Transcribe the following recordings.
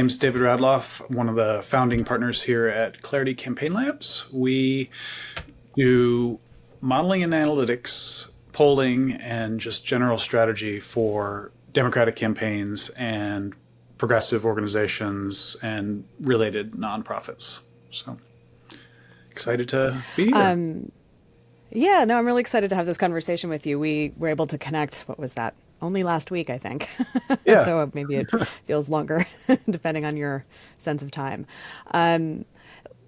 name's David Radloff, one of the founding partners here at Clarity Campaign Labs. We do modeling and analytics, polling, and just general strategy for Democratic campaigns and progressive organizations and related nonprofits. So excited to be here. Yeah, no, I'm really excited to have this conversation with you. We were able to connect, what was that? Only last week, I think. Yeah. Though maybe it feels longer, depending on your sense of time.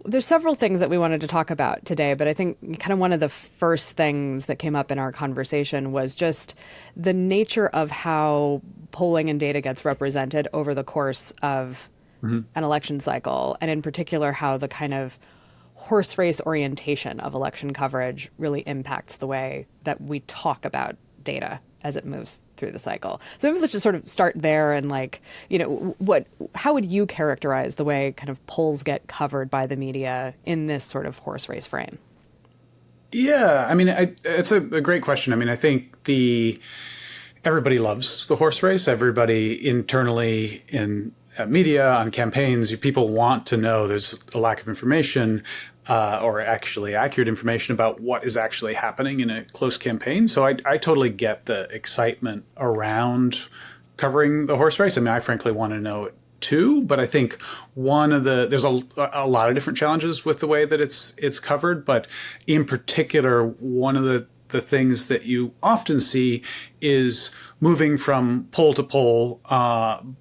There's several things that we wanted to talk about today, but I think kind of one of the first things that came up in our conversation was just the nature of how polling and data gets represented over the course of an election cycle, and in particular, how the kind of horse race orientation of election coverage really impacts the way that we talk about data as it moves through the cycle. So maybe let's just sort of start there and how would you characterize the way kind of polls get covered by the media in this sort of horse race frame? Yeah, I mean, it's a great question. I mean, I think everybody loves the horse race. Everybody internally in media, on campaigns, people want to know. There's a lack of information or actually accurate information about what is actually happening in a close campaign. So I totally get the excitement around covering the horse race. I mean, I frankly want to know it too, but I think there's a lot of different challenges with the way that it's covered. But in particular, one of the things that you often see is moving from poll to poll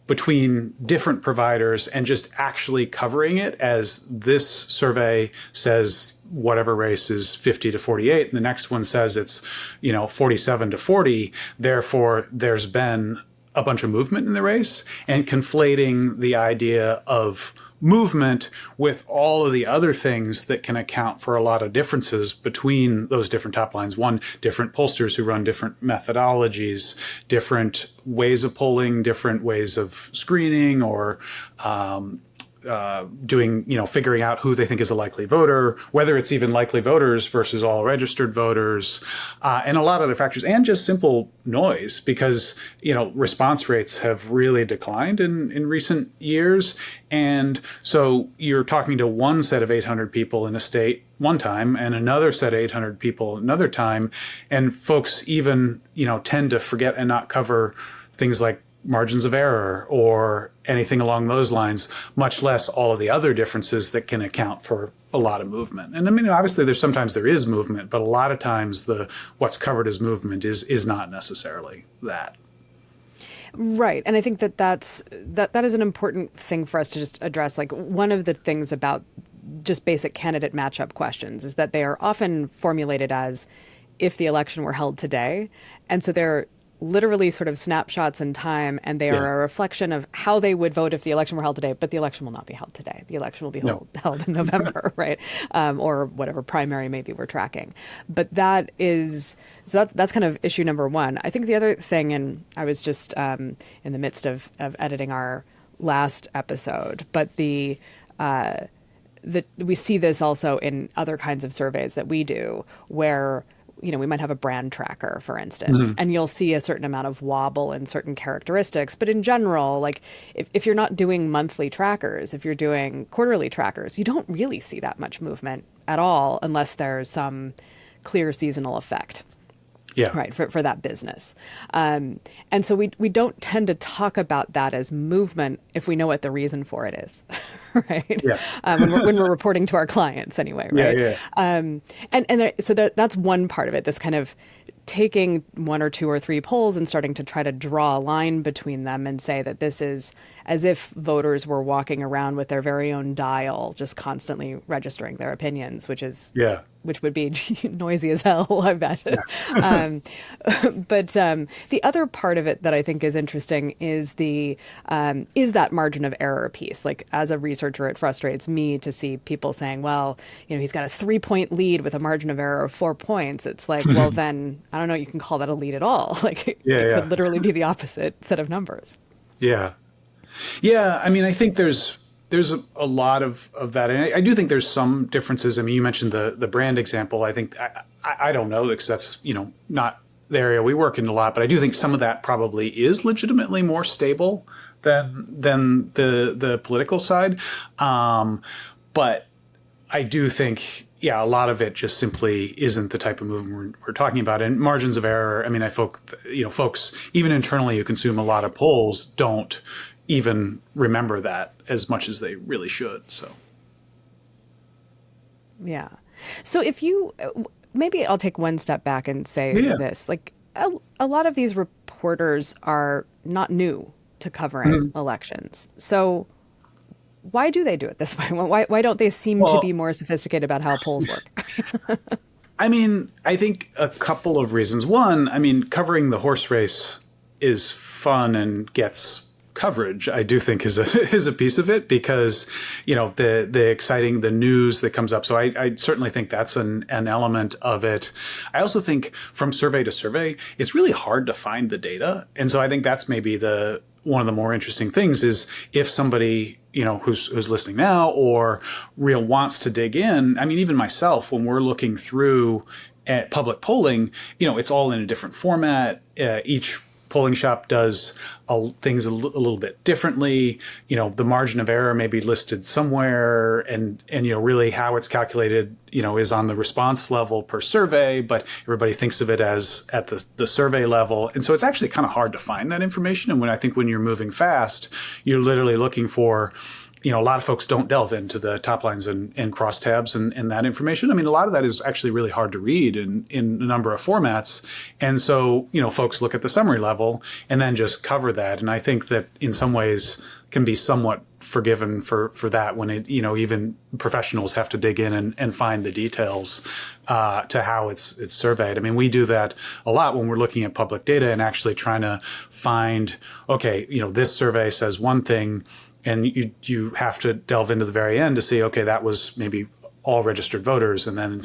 between different providers and just actually covering it as this survey says whatever race is 50 to 48 and the next one says it's 47 to 40. Therefore, there's been a bunch of movement in the race, and conflating the idea of movement with all of the other things that can account for a lot of differences between those different top lines. One, different pollsters who run different methodologies, different ways of polling, different ways of screening, or figuring out who they think is a likely voter, whether it's even likely voters versus all registered voters, and a lot of other factors, and just simple noise, because, response rates have really declined in recent years. And so you're talking to one set of 800 people in a state one time and another set of 800 people another time. And folks even, tend to forget and not cover things like margins of error or anything along those lines, much less all of the other differences that can account for a lot of movement. And I mean, obviously sometimes there is movement, but a lot of times what's covered as movement is not necessarily that. Right. And I think that is an important thing for us to just address. Like, one of the things about just basic candidate matchup questions is that they are often formulated as if the election were held today. And so they're literally sort of snapshots in time, and they are a reflection of how they would vote if the election were held today, but the election will not be held today. The election will be held in November, right? Or whatever primary maybe we're tracking. But that's kind of issue number one. I think the other thing, and I was just in the midst of editing our last episode, but we see this also in other kinds of surveys that we do, where we might have a brand tracker, for instance, and you'll see a certain amount of wobble in certain characteristics. But in general, like if you're not doing monthly trackers, if you're doing quarterly trackers, you don't really see that much movement at all unless there's some clear seasonal effect. Yeah. Right, for that business. And so we don't tend to talk about that as movement if we know what the reason for it is, right? Yeah. When we're reporting to our clients anyway, right? Yeah. So that's one part of it, this kind of taking one or two or three polls and starting to try to draw a line between them and say that this is as if voters were walking around with their very own dial, just constantly registering their opinions, which would be noisy as hell, I bet. Yeah. But the other part of it that I think is interesting is is that margin of error piece. Like, as a researcher, it frustrates me to see people saying, well, he's got a 3-point lead with a margin of error of 4 points. It's like, well, then I don't know, you can call that a lead at all. Like, it could literally be the opposite set of numbers. Yeah. Yeah. I mean, I think there's a lot of that. And I do think there's some differences. I mean, you mentioned the brand example. I think, I don't know, because that's, not the area we work in a lot, but I do think some of that probably is legitimately more stable than the political side. But I do think, yeah, a lot of it just simply isn't the type of movement we're talking about. And margins of error, I mean, folks, even internally who consume a lot of polls don't even remember that as much as they really should. So, yeah. So if you, maybe I'll take one step back and say this, like a lot of these reporters are not new to covering elections. So why do they do it this way? Why don't they seem to be more sophisticated about how polls work? I mean, I think a couple of reasons. One, I mean, covering the horse race is fun and gets coverage, I do think is a piece of it, because, the exciting, the news that comes up. So I certainly think that's an element of it. I also think from survey to survey, it's really hard to find the data. And so I think that's maybe one of the more interesting things is if somebody, who's listening now or wants to dig in. I mean, even myself, when we're looking through at public polling, it's all in a different format. Each polling shop does things a little bit differently. The margin of error may be listed somewhere, and really how it's calculated, is on the response level per survey, but everybody thinks of it as at the survey level. And so it's actually kind of hard to find that information. And when you're moving fast, you're literally looking for, a lot of folks don't delve into the top lines and crosstabs and that information. I mean, a lot of that is actually really hard to read in a number of formats. And so, folks look at the summary level and then just cover that. And I think that in some ways can be somewhat forgiven for that when even professionals have to dig in and find the details to how it's surveyed. I mean, we do that a lot when we're looking at public data and actually trying to find, okay, this survey says one thing, and you have to delve into the very end to see, okay, that was maybe all registered voters, and then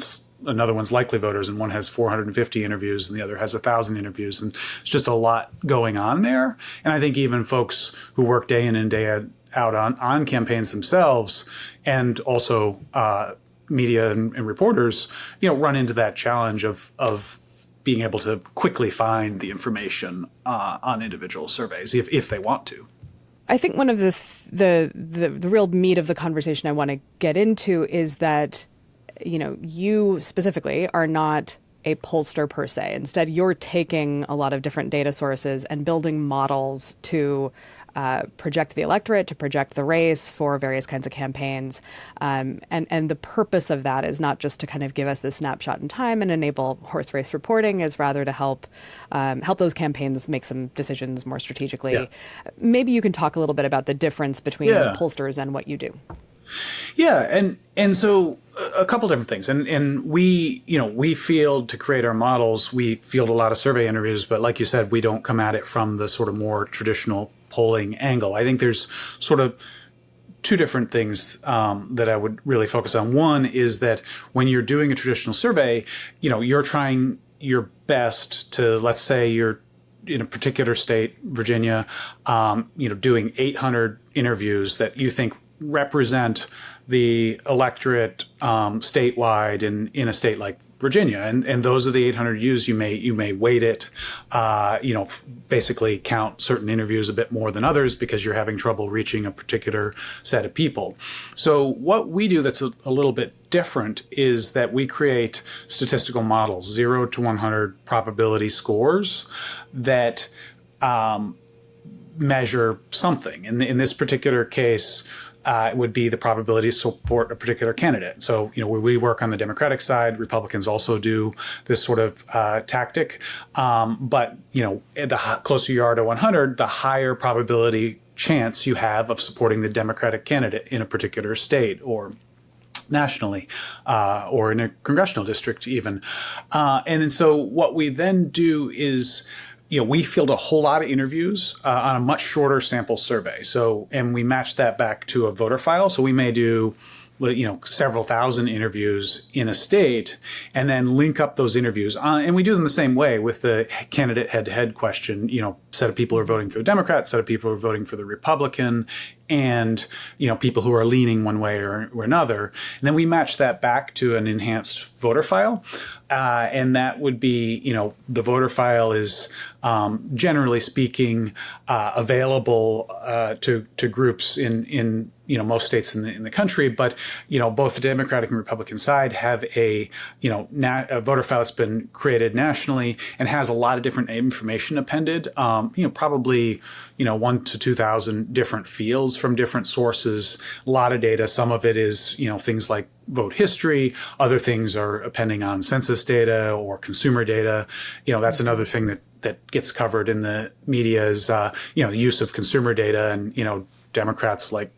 another one's likely voters, and one has 450 interviews, and the other has 1,000 interviews, and it's just a lot going on there. And I think even folks who work day in and day out on campaigns themselves, and also media and reporters, run into that challenge of being able to quickly find the information on individual surveys if they want to. I think one of the real meat of the conversation I want to get into is that, you specifically are not a pollster per se. Instead, you're taking a lot of different data sources and building models to project the electorate, to project the race for various kinds of campaigns. And the purpose of that is not just to kind of give us this snapshot in time and enable horse race reporting, is rather to help those campaigns make some decisions more strategically. Yeah. Maybe you can talk a little bit about the difference between pollsters and what you do. Yeah, and so a couple different things, and we field to create our models. We field a lot of survey interviews, but like you said, we don't come at it from the sort of more traditional polling angle. I think there's sort of two different things that I would really focus on. One is that when you're doing a traditional survey, you're trying your best to, let's say you're in a particular state, Virginia, doing 800 interviews that you think represent the electorate statewide in a state like Virginia, and those are the 800 views. You may weight it, basically count certain interviews a bit more than others because you're having trouble reaching a particular set of people. So what we do that's a little bit different is that we create statistical models, 0 to 100 probability scores that measure something. In this particular case, it would be the probability to support a particular candidate. So, when we work on the Democratic side, Republicans also do this sort of tactic. But, the closer you are to 100, the higher probability chance you have of supporting the Democratic candidate in a particular state or nationally, or in a congressional district even. And then so what we then do is, we field a whole lot of interviews on a much shorter sample survey. So, and we match that back to a voter file. So we may do, several thousand interviews in a state and then link up those interviews. And we do them the same way with the candidate head-to-head question. Set of people are voting for the Democrat, set of people are voting for the Republican. and, people who are leaning one way or another. And then we match that back to an enhanced voter file. And that would be, the voter file is, generally speaking, available to groups in most states in the country, but both the Democratic and Republican side have a voter file that's been created nationally and has a lot of different information appended. Probably 1,000 to 2,000 different fields from different sources. A lot of data. Some of it is things like vote history. Other things are appending on census data or consumer data. That's another thing that gets covered in the media is the use of consumer data, and Democrats like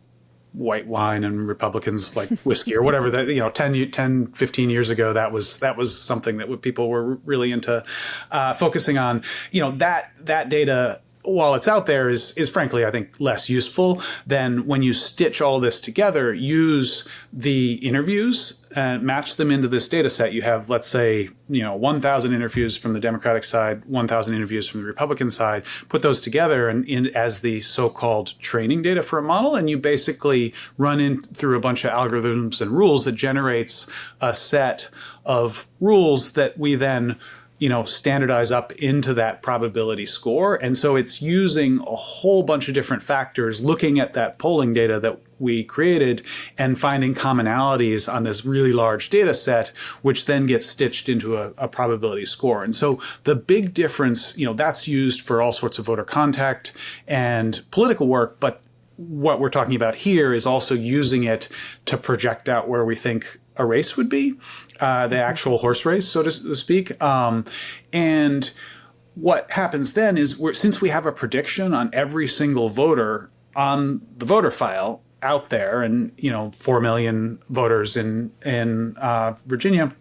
white wine and Republicans like whiskey or whatever. That 10, 15 years ago, that was something that people were really into focusing on. That data, while it's out there, is frankly, I think, less useful than when you stitch all this together. Use the interviews and match them into this data set. You have, let's say, 1,000 interviews from the Democratic side, 1,000 interviews from the Republican side. Put those together and as the so-called training data for a model, and you basically run in through a bunch of algorithms and rules that generates a set of rules that we then standardize up into that probability score. And so it's using a whole bunch of different factors, looking at that polling data that we created and finding commonalities on this really large data set, which then gets stitched into a probability score. And so the big difference, that's used for all sorts of voter contact and political work, but what we're talking about here is also using it to project out where we think a race would be, the actual horse race, so to speak. And what happens then is, since we have a prediction on every single voter on the voter file out there, and 4 million voters in Virginia,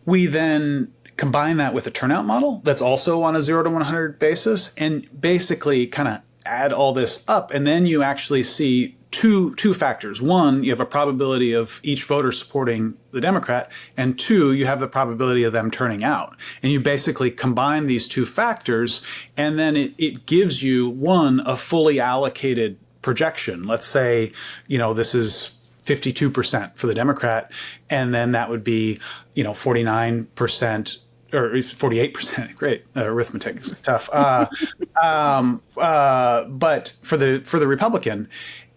we then combine that with a turnout model that's also on a 0 to 100 basis, and basically kind of add all this up, and then you actually see two factors. One, you have a probability of each voter supporting the Democrat, and two, you have the probability of them turning out. And you basically combine these two factors, and then it gives you, one, a fully allocated projection. Let's say, this is 52% for the Democrat, and then that would be, 49%. Or 48%. Great, arithmetic is tough. But for the Republican,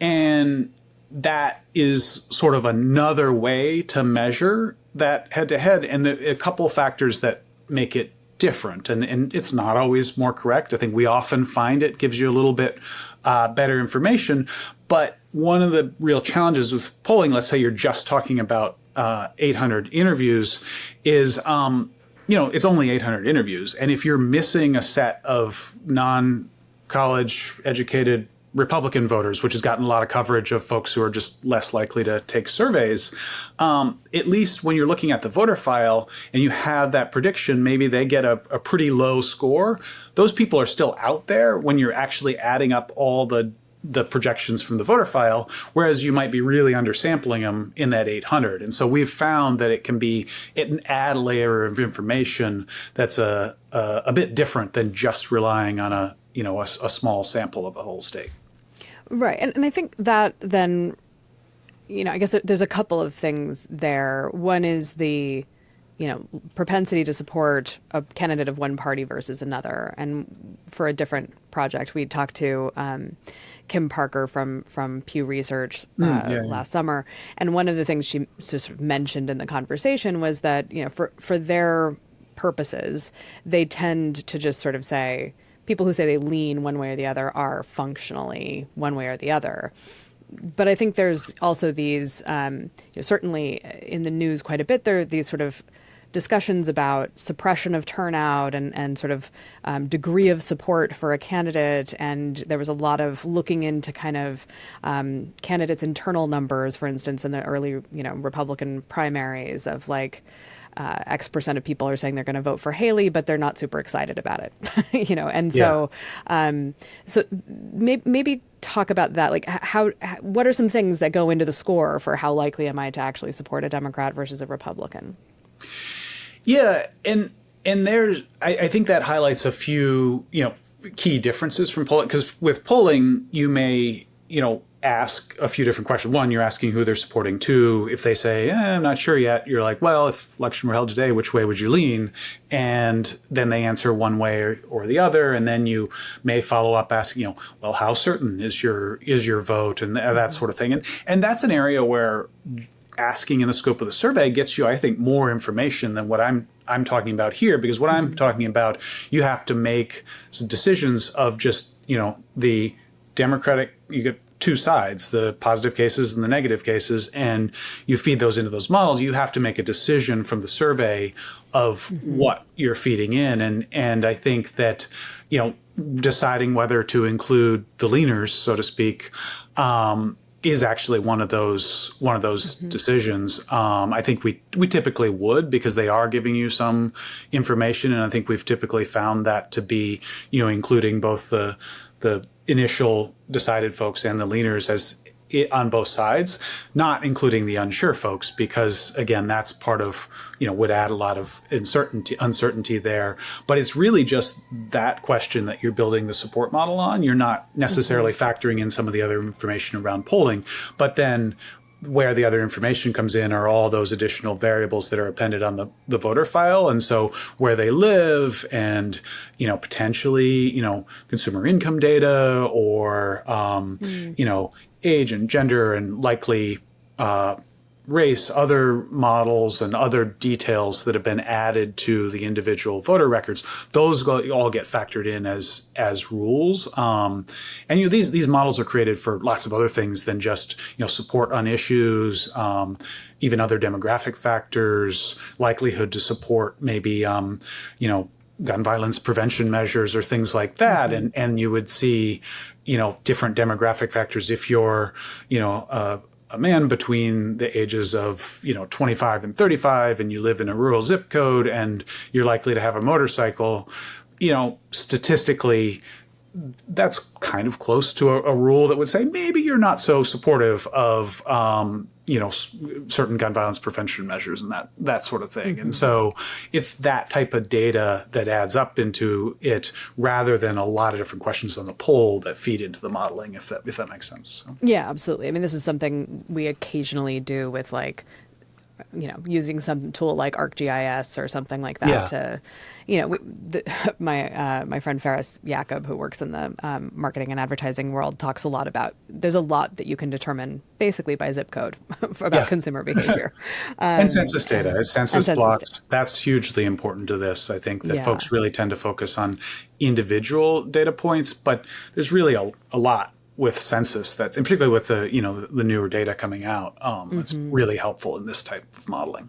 and that is sort of another way to measure that head to head, and a couple factors that make it different. And it's not always more correct. I think we often find it gives you a little bit better information. But one of the real challenges with polling, let's say you're just talking about 800 interviews, is it's only 800 interviews. And if you're missing a set of non-college educated Republican voters, which has gotten a lot of coverage of folks who are just less likely to take surveys, at least when you're looking at the voter file and you have that prediction, maybe they get a pretty low score. Those people are still out there when you're actually adding up all the projections from the voter file, whereas you might be really undersampling them in that 800. And so we've found that it can add a layer of information that's a bit different than just relying on a small sample of a whole state. Right. And I think that then, I guess there's a couple of things there. One is the propensity to support a candidate of one party versus another. And for a different project, we talked to Kim Parker from Pew Research last summer. And one of the things she sort of mentioned in the conversation was that, for their purposes, they tend to just sort of say, people who say they lean one way or the other are functionally one way or the other. But I think there's also these, certainly in the news quite a bit, there are these sort of discussions about suppression of turnout and sort of degree of support for a candidate. And there was a lot of looking into kind of candidates' internal numbers, for instance, in the early, Republican primaries of like, X percent of people are saying they're going to vote for Haley, but they're not super excited about it, And so, so maybe talk about that. Like, what are some things that go into the score for how likely am I to actually support a Democrat versus a Republican? Yeah, and there's, I think that highlights a few, key differences from polling, because with polling, you may, ask a few different questions. One, you're asking who they're supporting. Two, if they say, I'm not sure yet, you're like, well, if election were held today, which way would you lean? And then they answer one way or the other. And then you may follow up asking, well, how certain is your vote, and that sort of thing. And that's an area where asking in the scope of the survey gets you, I think, more information than what I'm talking about here, because what I'm talking about, you have to make decisions of just, the Democratic, you get two sides, the positive cases and the negative cases, and you feed those into those models. You have to make a decision from the survey of what you're feeding in. And I think that, deciding whether to include the leaners, so to speak, is actually one of those decisions. I think we typically would, because they are giving you some information, and I think we've typically found that to be, including both the initial decided folks and the leaners as on both sides, not including the unsure folks, because again, that's part of, would add a lot of uncertainty there. But it's really just that question that you're building the support model on. You're not necessarily factoring in some of the other information around polling, but then where the other information comes in are all those additional variables that are appended on the voter file. And so where they live and, potentially, consumer income data or, age and gender and likely race, other models and other details that have been added to the individual voter records, those all get factored in as rules. And these models are created for lots of other things than just support on issues, even other demographic factors, likelihood to support maybe gun violence prevention measures or things like that. And you would see different demographic factors if you're a man between the ages of 25 and 35 and you live in a rural zip code and you're likely to have a motorcycle, statistically that's kind of close to a rule that would say maybe you're not so supportive of certain gun violence prevention measures and that sort of thing. And so it's that type of data that adds up into it, rather than a lot of different questions on the poll that feed into the modeling, if that makes sense. So. Yeah, absolutely. I mean, this is something we occasionally do with using some tool like ArcGIS or something like that to, my friend Farrah Jacob, who works in the marketing and advertising world, talks a lot about, there's a lot that you can determine basically by zip code about consumer behavior. And census data, census blocks, that's hugely important to this. I think that folks really tend to focus on individual data points, but there's really a lot with census, that's, and particularly with the the newer data coming out, it's really helpful in this type of modeling.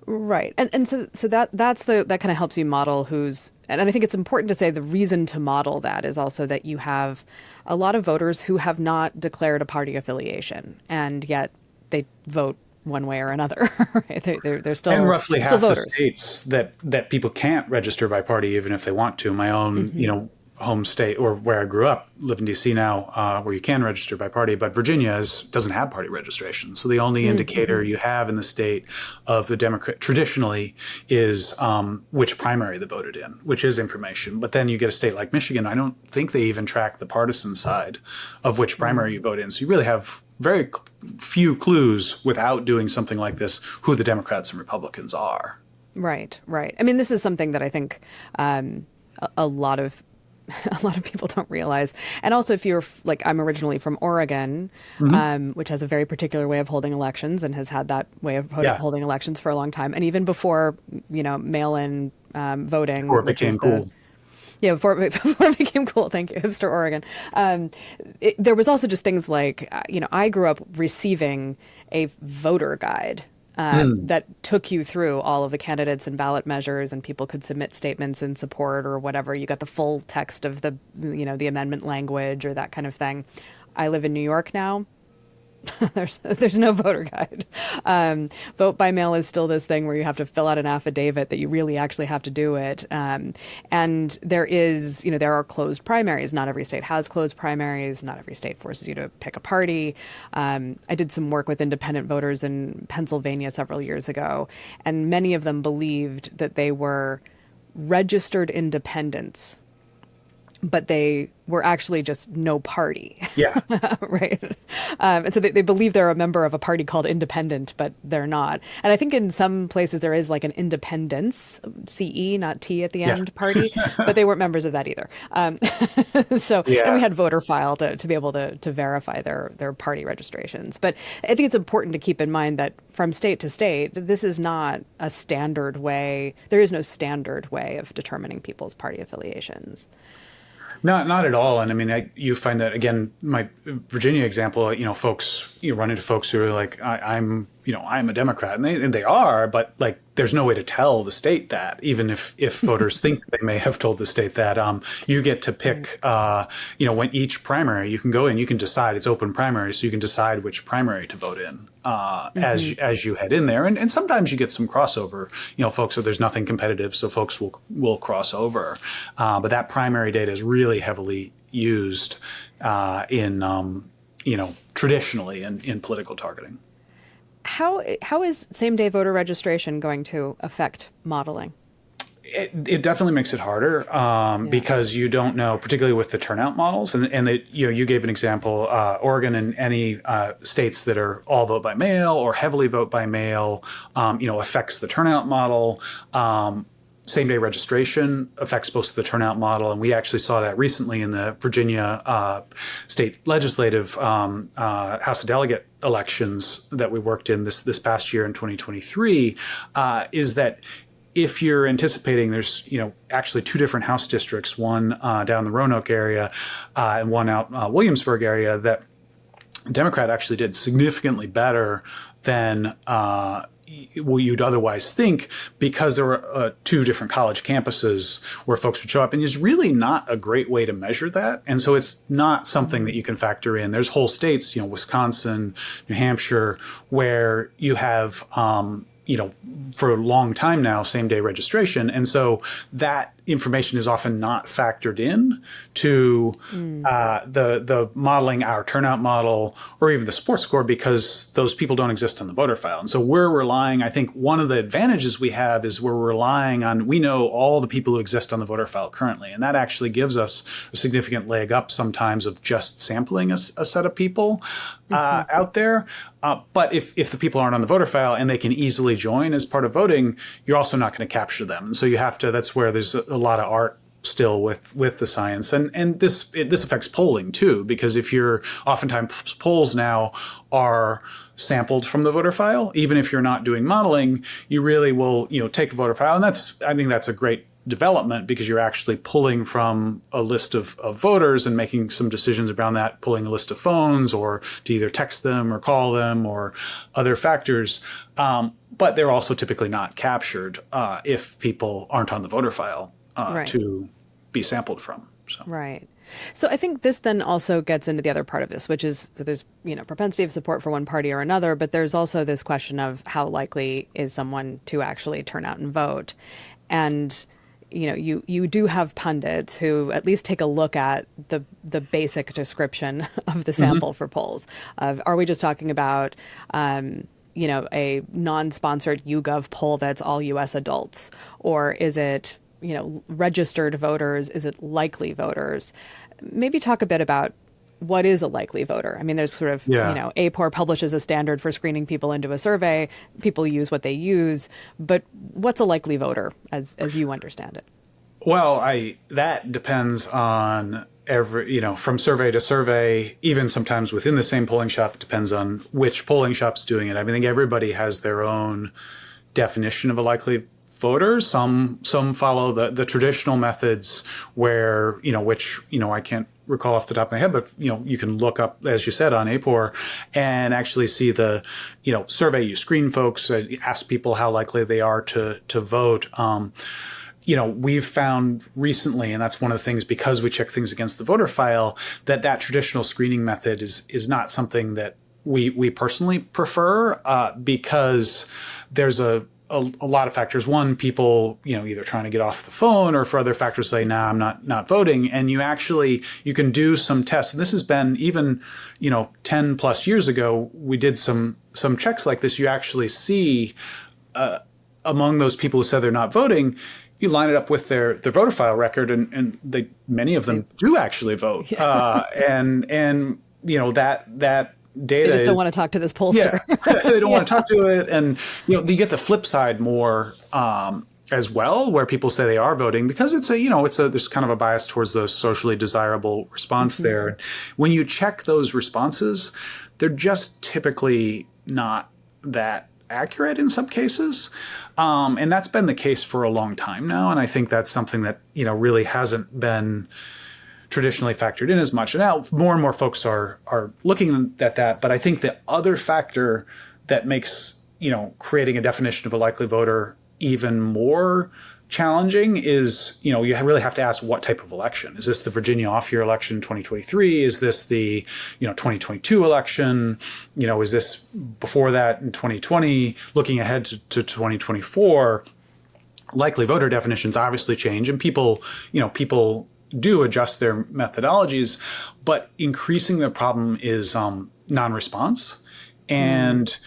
Right, and so that kind of helps you model who's, and I think it's important to say the reason to model that is also that you have a lot of voters who have not declared a party affiliation, and yet they vote one way or another. Right? They're still, and roughly half voters. the states that people can't register by party even if they want to. My own home state, or where I grew up, live in DC now, where you can register by party, but Virginia doesn't have party registration. So the only indicator you have in the state of the Democrat traditionally is which primary they voted in, which is information. But then you get a state like Michigan, I don't think they even track the partisan side of which primary you vote in. So you really have very few clues without doing something like this, who the Democrats and Republicans are. Right. I mean, this is something that I think a lot of people don't realize. And also, if you're like, I'm originally from Oregon, which has a very particular way of holding elections and has had that way of holding elections for a long time. And even before, mail-in voting. Before it became cool. Yeah, before it became cool. Thank you, hipster Oregon. There was also just things like, I grew up receiving a voter guide that took you through all of the candidates and ballot measures, and people could submit statements in support or whatever. You got the full text of the amendment language or that kind of thing. I live in New York now. There's no voter guide. Vote by mail is still this thing where you have to fill out an affidavit that you really actually have to do it. And there are closed primaries. Not every state has closed primaries. Not every state forces you to pick a party. I did some work with independent voters in Pennsylvania several years ago, and many of them believed that they were registered independents but they were actually just no party. Yeah. Right. And so they believe they're a member of a party called Independent, but they're not. And I think in some places there is like an Independence, CE, not T at the Yeah. end party, but they weren't members of that either. So, and we Yeah. had voter file to be able to verify their party registrations. But I think it's important to keep in mind that from state to state, this is not a standard way. There is no standard way of determining people's party affiliations. Not at all. And I mean, you find that again, my Virginia example, folks, you run into folks who are like, I'm a Democrat, and they are, but like, there's no way to tell the state that, even if voters think they may have told the state that. You get to pick, when each primary, you can go in, you can decide, it's open primary, so you can decide which primary to vote in as you head in there, and sometimes you get some crossover. Folks, so there's nothing competitive, so folks will cross over, but that primary data is really heavily used in traditionally in political targeting. How is same-day voter registration going to affect modeling? It definitely makes it harder because you don't know, particularly with the turnout models, and you gave an example, Oregon and any states that are all vote by mail or heavily vote by mail, affects the turnout model. Same-day registration affects both the turnout model, and we actually saw that recently in the Virginia state legislative House of Delegate elections that we worked in this past year in 2023, is that if you're anticipating, there's actually two different House districts, one down the Roanoke area and one out Williamsburg area, that Democrat actually did significantly better than you'd otherwise think, because there were two different college campuses where folks would show up, and there's really not a great way to measure that. And so it's not something that you can factor in. There's whole states, Wisconsin, New Hampshire, where you have, for a long time now, same-day registration. And so that information is often not factored in to the modeling, our turnout model, or even the sports score, because those people don't exist on the voter file. And so we're relying, I think one of the advantages we have is we're relying on, we know all the people who exist on the voter file currently. And that actually gives us a significant leg up sometimes of just sampling a set of people out there. But if the people aren't on the voter file and they can easily join as part of voting, you're also not going to capture them. And so you have to, that's where there's a lot of art still with the science. And this affects polling too, because if you're, oftentimes polls now are sampled from the voter file, even if you're not doing modeling, you really will, take the voter file. And I think that's a great development, because you're actually pulling from a list of voters and making some decisions around that, pulling a list of phones or to either text them or call them or other factors. But they're also typically not captured if people aren't on the voter file to be sampled from. So. Right. So I think this then also gets into the other part of this, which is, so there's, propensity of support for one party or another, but there's also this question of how likely is someone to actually turn out and vote. And you do have pundits who at least take a look at the basic description of the sample for polls. Are we just talking about, a non-sponsored YouGov poll that's all U.S. adults? Or is it, registered voters? Is it likely voters? Maybe talk a bit about what is a likely voter. I mean, there's sort of, APOR publishes a standard for screening people into a survey. People use what they use. But what's a likely voter as you understand it? Well, that depends on from survey to survey, even sometimes within the same polling shop, it depends on which polling shop's doing it. I think everybody has their own definition of a likely voter. Some follow the traditional methods where, which, I can't recall off the top of my head, but, you can look up, as you said, on APOR and actually see the, survey. You screen folks, ask people how likely they are to vote. We've found recently, and that's one of the things, because we check things against the voter file, that traditional screening method is not something that we personally prefer, because there's a lot of factors. One, people, either trying to get off the phone or for other factors say, nah, I'm not voting. And you can do some tests. And this has been even, 10 plus years ago, we did some checks like this. You actually see, among those people who said they're not voting, you line it up with their voter file record, and many of them do actually vote. Yeah. And that data They just don't is, want to talk to this yeah, pollster. they don't Yeah. want to talk to it. And, you get the flip side more, as well, where people say they are voting because there's kind of a bias towards the socially desirable response there. When you check those responses, they're just typically not that accurate in some cases. And that's been the case for a long time now. And I think that's something that, really hasn't been traditionally factored in as much. And now more and more folks are looking at that. But I think the other factor that makes, creating a definition of a likely voter even more challenging is, you really have to ask what type of election. Is this the Virginia off-year election 2023? Is this the, 2022 election? Is this before that in 2020? Looking ahead to 2024, likely voter definitions obviously change, and people do adjust their methodologies, but increasing the problem is non-response. And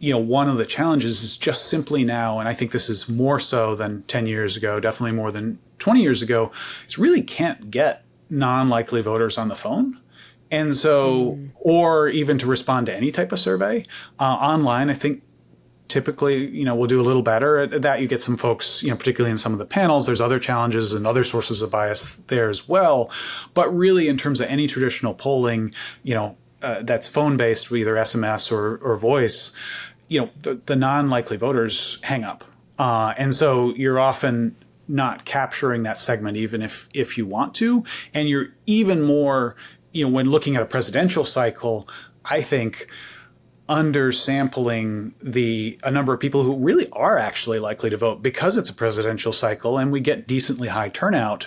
one of the challenges is just simply now, and I think this is more so than 10 years ago, definitely more than 20 years ago, is really can't get non-likely voters on the phone. And so, or even to respond to any type of survey. Online, I think typically, we'll do a little better at that. You get some folks, particularly in some of the panels, there's other challenges and other sources of bias there as well. But really, in terms of any traditional polling, that's phone-based, either SMS or voice, the non-likely voters hang up. And so you're often not capturing that segment, even if you want to. And you're even more, when looking at a presidential cycle, I think undersampling a number of people who really are actually likely to vote because it's a presidential cycle, and we get decently high turnout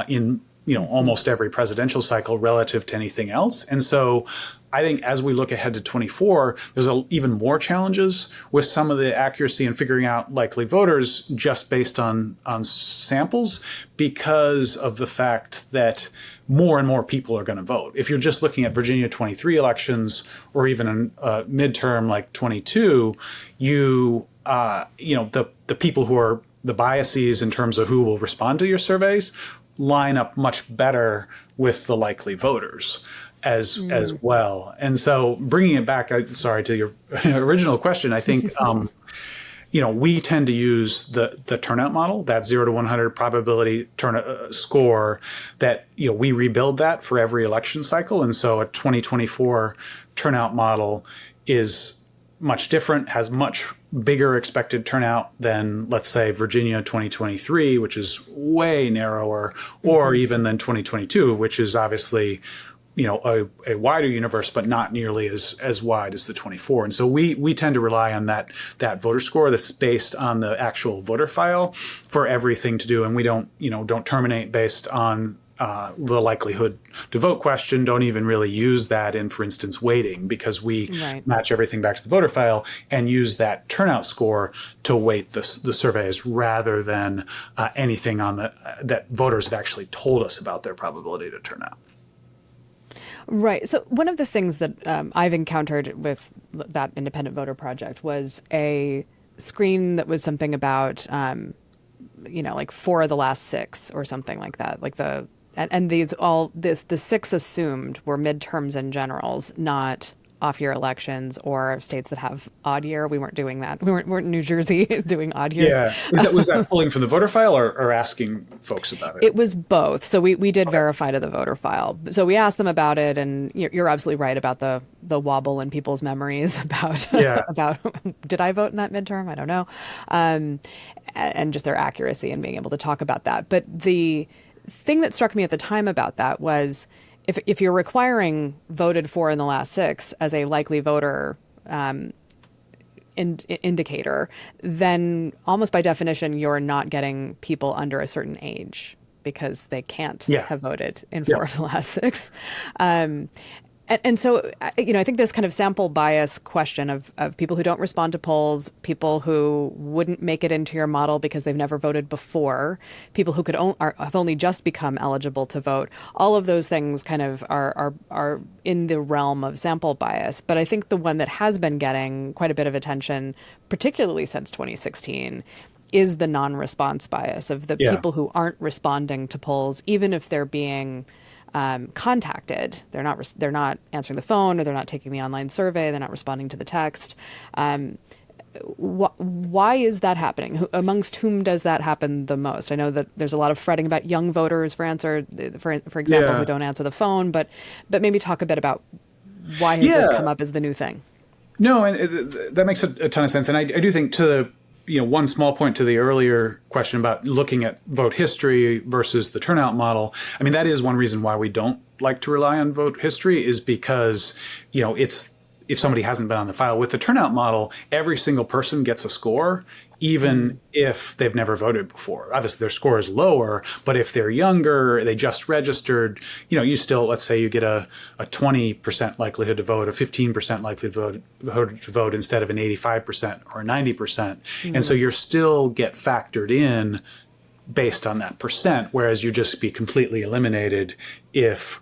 in almost every presidential cycle relative to anything else. And so I think as we look ahead to 24, there's even more challenges with some of the accuracy in figuring out likely voters just based on samples, because of the fact that more and more people are going to vote. If you're just looking at Virginia 23 elections or even a midterm like 22, the people who are the biases in terms of who will respond to your surveys line up much better with the likely voters as well. And so bringing it back, sorry, to your original question, I think, we tend to use the turnout model, that 0 to 100 probability turnout score that, we rebuild that for every election cycle. And so a 2024 turnout model is much different, has much bigger expected turnout than, let's say, Virginia 2023, which is way narrower, or even than 2022, which is obviously, a wider universe, but not nearly as wide as the 24. And so we tend to rely on that voter score that's based on the actual voter file for everything to do. And we don't terminate based on the likelihood to vote question, don't even really use that in, for instance, weighting, because we match everything back to the voter file and use that turnout score to weight the surveys rather than anything on that voters have actually told us about their probability to turn out. Right. So one of the things that I've encountered with that independent voter project was a screen that was something about, like 4 of the last 6 or something like that. Like the the 6 assumed were midterms and generals, not off-year elections or states that have odd year. We weren't doing that. We weren't in New Jersey doing odd years. Yeah. Was that pulling from the voter file or asking folks about it? It was both. So we did verify to the voter file. So we asked them about it, and you're absolutely right about the wobble in people's memories about about did I vote in that midterm? I don't know. And just their accuracy and being able to talk about that. But the thing that struck me at the time about that was, if you're requiring voted for in the last 6 as a likely voter indicator, then almost by definition, you're not getting people under a certain age because they can't have voted in 4 of the last 6. And so, I think this kind of sample bias question of people who don't respond to polls, people who wouldn't make it into your model because they've never voted before, people who have only just become eligible to vote, all of those things kind of are in the realm of sample bias. But I think the one that has been getting quite a bit of attention, particularly since 2016, is the non-response bias of the Yeah. people who aren't responding to polls, even if they're being contacted. They're not answering the phone, or they're not taking the online survey. They're not responding to the text. Why is that happening? Amongst whom does that happen the most? I know that there's a lot of fretting about young voters, for example, who Yeah. don't answer the phone, but maybe talk a bit about why has this come Yeah. up as the new thing? No, and that makes a ton of sense. And I do think to the, one small point to the earlier question about looking at vote history versus the turnout model. I mean, that is one reason why we don't like to rely on vote history, is because, it's, if somebody hasn't been on the file. With the turnout model, every single person gets a score, even if they've never voted before. Obviously, their score is lower, but if they're younger, they just registered, you still, let's say you get a 20% likelihood to vote, a 15% likelihood to vote instead of an 85% or a 90%. And so you're still get factored in based on that percent, whereas you just be completely eliminated if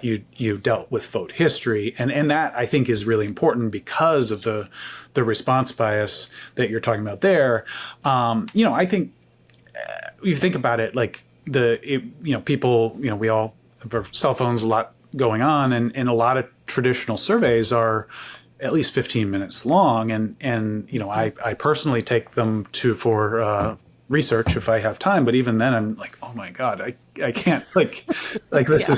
you dealt with vote history, and that I think is really important because of the response bias that you're talking about there. I think you think about it, like people, we all have our cell phones, a lot going on, and a lot of traditional surveys are at least 15 minutes long, and I personally take them for research if I have time, but even then I'm like, oh my God, I can't, like this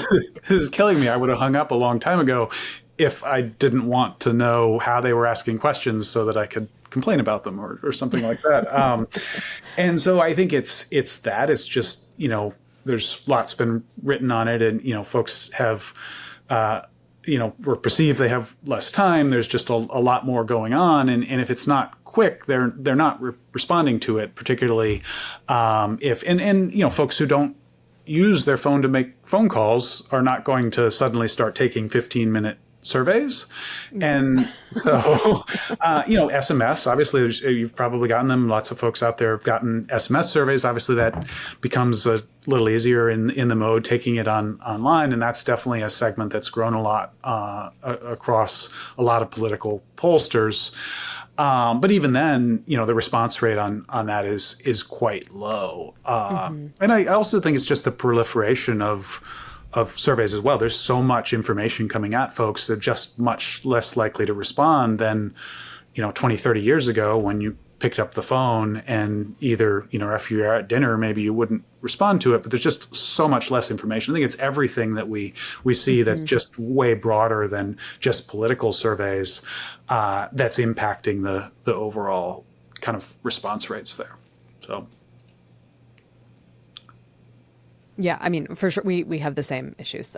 is killing me. I would have hung up a long time ago if I didn't want to know how they were asking questions so that I could complain about them or something like that. And so I think it's just, there's lots been written on it, and, folks have, or perceive they have less time. There's just a lot more going on. And if it's not quick, they're not responding to it, particularly if folks who don't use their phone to make phone calls are not going to suddenly start taking 15-minute surveys. And so, SMS, obviously you've probably gotten them. Lots of folks out there have gotten SMS surveys. Obviously that becomes a little easier in the mode, taking it online. And that's definitely a segment that's grown a lot across a lot of political pollsters. But even then, the response rate on that is quite low. And I also think it's just the proliferation of surveys as well. There's so much information coming at folks, they're just much less likely to respond than, 20, 30 years ago when you picked up the phone and either, if you're at dinner, maybe you wouldn't respond to it, but there's just so much less information. I think it's everything that we see that's just way broader than just political surveys that's impacting the overall kind of response rates there. So. Yeah, I mean, for sure, we have the same issues.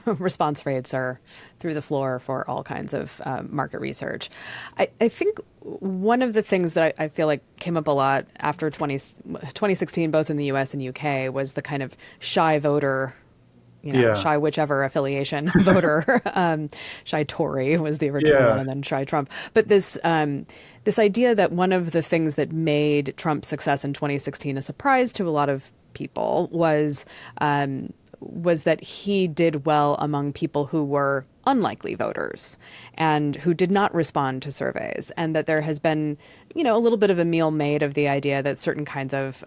Response rates are through the floor for all kinds of market research. I think one of the things that I feel like came up a lot after 2016, both in the US and UK, was the kind of shy voter, shy whichever affiliation voter. Shy Tory was the original one, and then shy Trump. But this idea that one of the things that made Trump's success in 2016 a surprise to a lot of people was that he did well among people who were unlikely voters and who did not respond to surveys, and that there has been, a little bit of a meal made of the idea that certain kinds of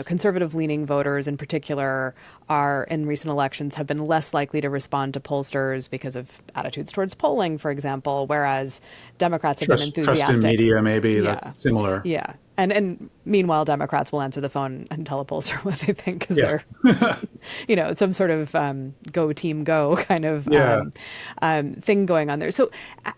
conservative-leaning voters in particular are, in recent elections, have been less likely to respond to pollsters because of attitudes towards polling, for example, whereas Democrats have been enthusiastic. Trust in media, maybe, that's similar. Yeah. And meanwhile, Democrats will answer the phone and tell a pollster what they think because they're, some sort of go team go kind of thing going on there. So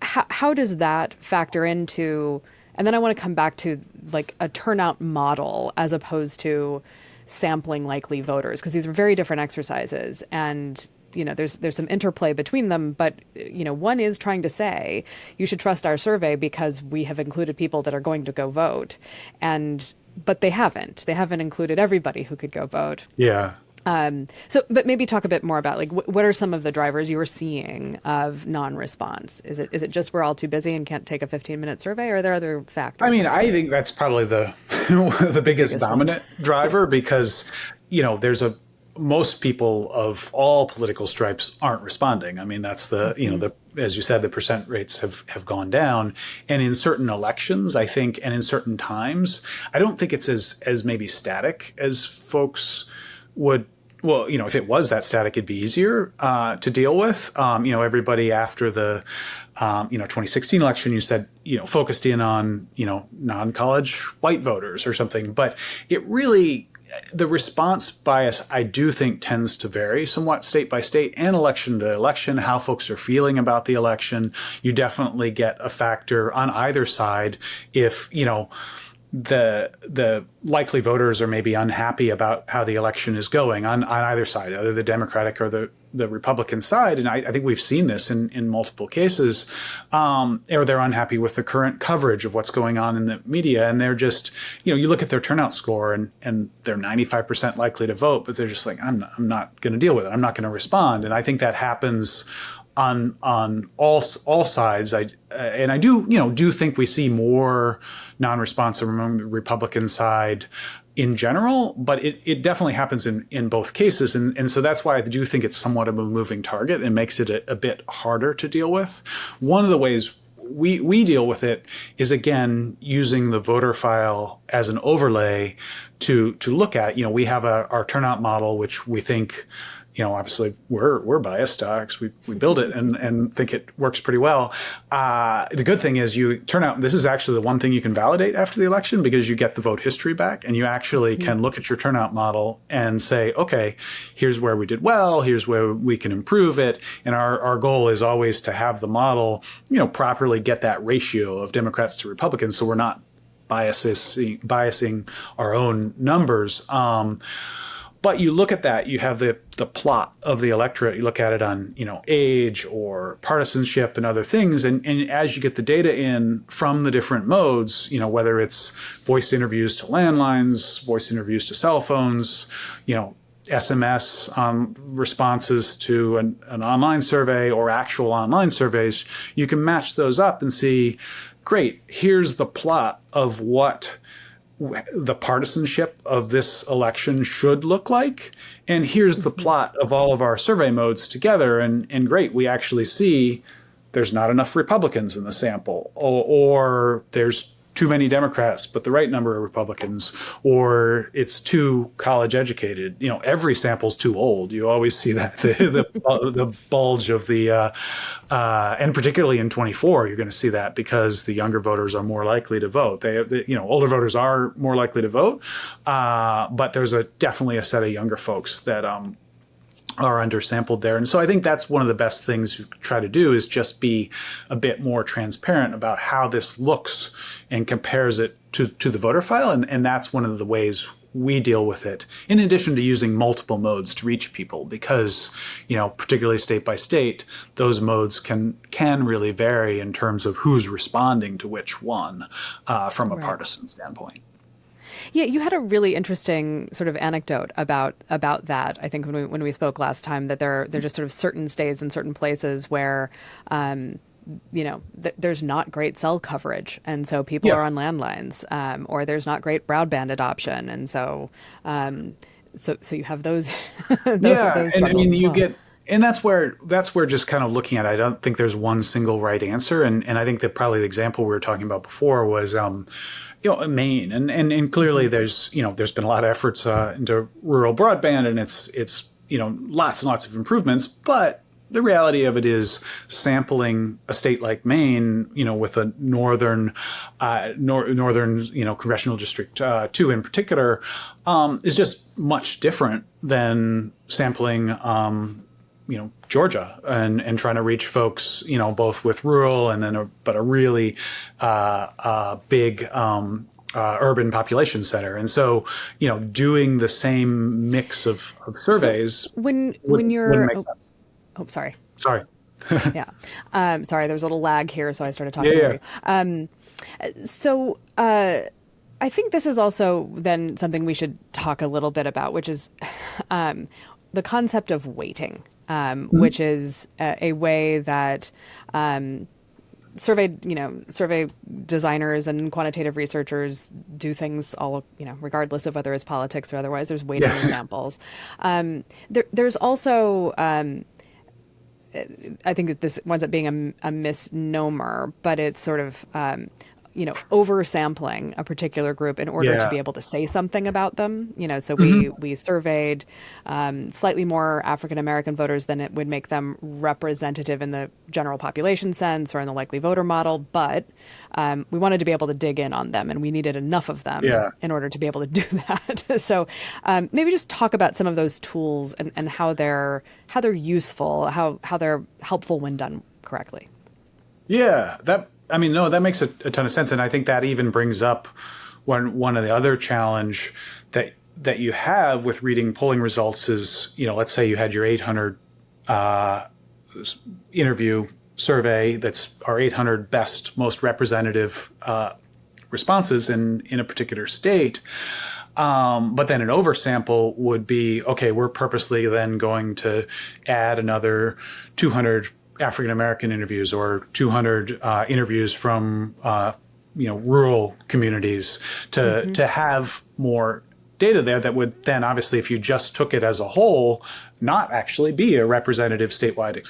how does that factor into... And then I want to come back to like a turnout model as opposed to sampling likely voters, because these are very different exercises. And, there's some interplay between them. But, one is trying to say you should trust our survey because we have included people that are going to go vote. But they haven't. They haven't included everybody who could go vote. Yeah. But maybe talk a bit more about like what are some of the drivers you were seeing of non-response? Is it just we're all too busy and can't take a 15-minute survey, or are there other factors? I mean, I think that's probably the biggest dominant driver, because most people of all political stripes aren't responding. I mean, that's the as you said, the percent rates have gone down. And in certain elections, I think, and in certain times, I don't think it's as maybe static as folks would. Well, if it was that static, it'd be easier to deal with. Everybody after the 2016 election, you said, focused in on, non-college white voters or something. But it really, the response bias, I do think, tends to vary somewhat state by state and election to election, how folks are feeling about the election. You definitely get a factor on either side if, the likely voters are maybe unhappy about how the election is going on either side, either the Democratic or the Republican side. And I think we've seen this in multiple cases, or they're unhappy with the current coverage of what's going on in the media. And they're just, you look at their turnout score and they're 95% likely to vote, but they're just like, I'm not going to deal with it. I'm not going to respond. And I think that happens on all sides. I do think we see more non-responsive among the Republican side in general, but it definitely happens in both cases. And so that's why I do think it's somewhat of a moving target and makes it a bit harder to deal with. One of the ways we deal with it is, again, using the voter file as an overlay to look at. We have our turnout model, which we think, obviously we're biased because we build it and think it works pretty well. The good thing is turnout. This is actually the one thing you can validate after the election, because you get the vote history back and you actually can look at your turnout model and say, okay, here's where we did well. Here's where we can improve it. And our goal is always to have the model, properly get that ratio of Democrats to Republicans. So we're not biasing our own numbers. But you look at that, you have the plot of the electorate. You look at it on, age or partisanship and other things. And as you get the data in from the different modes, whether it's voice interviews to landlines, voice interviews to cell phones, SMS responses to an online survey or actual online surveys, you can match those up and see, great, here's the plot of what the partisanship of this election should look like. And here's the plot of all of our survey modes together. And great, we actually see there's not enough Republicans in the sample, or there's too many Democrats, but the right number of Republicans, or it's too college educated. Every sample's too old. You always see that the bulge of the, and particularly in 24, you're going to see that because the younger voters are more likely to vote. Older voters are more likely to vote, but there's definitely a set of younger folks that are undersampled there. And so I think that's one of the best things you try to do, is just be a bit more transparent about how this looks and compares it to the voter file. And that's one of the ways we deal with it, in addition to using multiple modes to reach people, because, particularly state by state, those modes can really vary in terms of who's responding to which one from a partisan standpoint. Yeah, you had a really interesting sort of anecdote about that. I think when we spoke last time, that there are just sort of certain states and certain places where, there's not great cell coverage, and so people are on landlines, or there's not great broadband adoption, and so so you have those. those and I mean you well. get. And that's where just kind of looking at it, I don't think there's one single right answer. And I think that probably the example we were talking about before was, Maine. And clearly there's been a lot of efforts into rural broadband, and it's lots and lots of improvements. But the reality of it is, sampling a state like Maine, with a northern congressional district 2 in particular, is just much different than sampling Georgia and trying to reach folks, both with rural and then a really big urban population center. And so, doing the same mix of surveys So when wouldn't you're make sense. Sorry. Yeah. Sorry, there was a little lag here, so I started talking Yeah. over you. So I think this is also then something we should talk a little bit about, which is the concept of weighting, which is a way that survey designers and quantitative researchers do things all, regardless of whether it's politics or otherwise. There's weighting in samples. There's also I think that this winds up being a misnomer, but it's sort of oversampling a particular group in order to Yeah. be able to say something about them. So Hmm. we surveyed slightly more African American voters than it would make them representative in the general population sense or in the likely voter model, but we wanted to be able to dig in on them, and we needed enough of them Yeah. in order to be able to do that. So maybe just talk about some of those tools and how they're useful, how they're helpful when done correctly. Yeah, no, that makes a ton of sense, and I think that even brings up one of the other challenge that you have with reading polling results is, let's say you had your 800 interview survey that's our 800 best, most representative responses in a particular state. But then an oversample would be, okay, we're purposely then going to add another 200 African American interviews or 200 interviews from rural communities to have more data there that would then obviously, if you just took it as a whole, not actually be a representative statewide